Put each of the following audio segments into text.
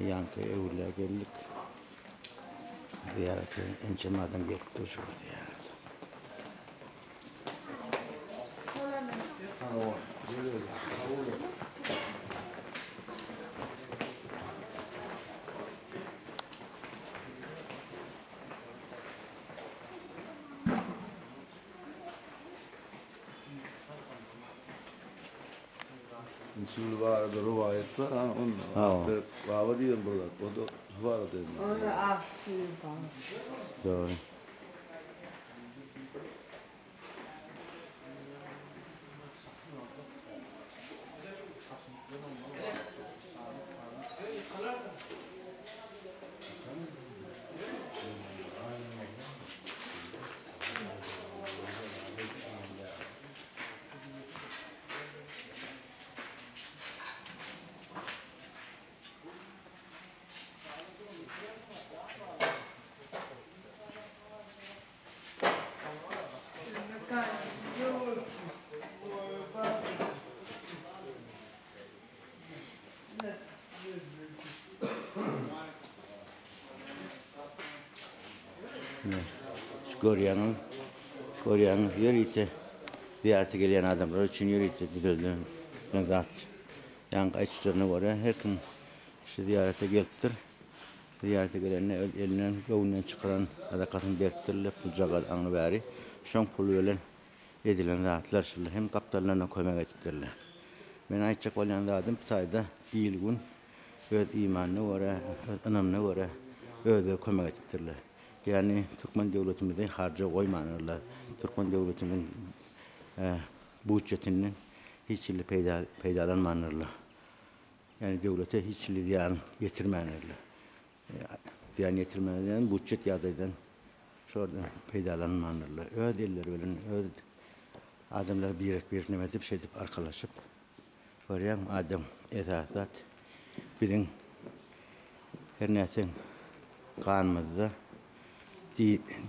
Yankı evliya geldik. Ziyarete ençemadan gelip duruşu ziyaret. Usul vardı, rivayet var ama onun baba diyorum burada. O da var dedim. Onu aslıyım falan. Doğru. Koreyanın yürüyüşü ziyarete gelen adamlar için yürüyüşü düzüldü. Zat. Yani açıklarına var ya, her gün işte ziyarete geliptir. Ziyarete gelenine elinden yoğundan çıkaran adakatını berktirle pulcağı anı bari. Şon pulu ölen edilen zatlar şimdi hem kaptarlarına koymak ettirler. Ben ayçak olan zadım sayda iyilgun öz imanını var ya, anamını var ya, özü koymak ettirler. Yani Türkmen devletimizde harca koymanırlar. Türkmen devletimin bütçetinin hiç ili peydalanmanırlar. Yani devlete hiç ili ziyan getirmenirler. Ziyan getirmenirler, bütçet yadaydan şuradan peydalanmanırlar. Öz eller bilen, öz adamlar birine medip şey edip arkalaşıp koruyan adam esasat bizim her nesin kanımızda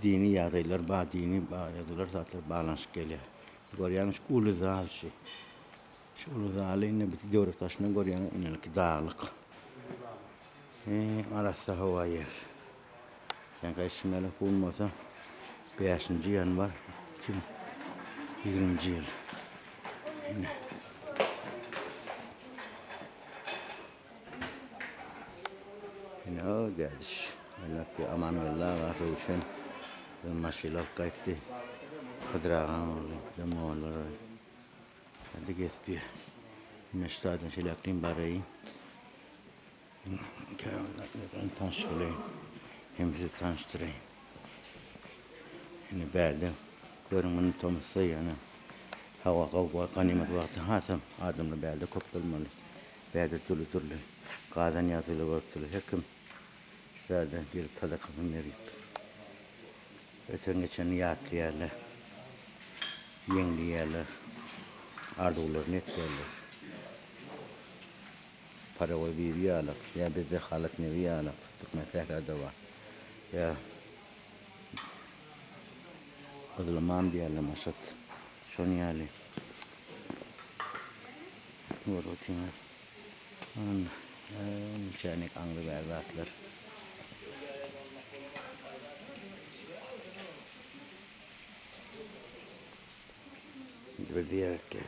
dini yadaylar, dini yadaylar zatlar bağlanışıp geliyor. Koruyan ulu zal şey. Şu ulu zalı yine bir devlet taşına koruyan inanık dağlık. Arası hava yer. Yani kaçışmalı bulmasa 5. yanvar 2020 yıl. Yine o gelmiş. Allah bir aman Allah var ruşen. Maşiler kayıttı. Kıdrağan oldu. Demoğullar. Hadi geçti. Yine stadın şilaklayın barayı. Kâvunlarla tanıştırayım. Hem bizi tanıştırayım. Yine belli. Görünmenin tomusu yani. Hava kavga kanimet vakti hasam. Adamla belli kopturmalı. Belli türlü. Kadan yazılı örtülü. Hekim. Zaten bir tadakatını verip. Öten geçen yatlı yerler. Yengli yerler. Ardular net yerler. Para o bir yerler. Ya bizde halat nevi yerler. Türkmen sehrada var. Ya Adılmam diyorlar maşat. Şunu yerli. Bu rutinler. Çanik anglı berdatlar. Bir ziyaret gel.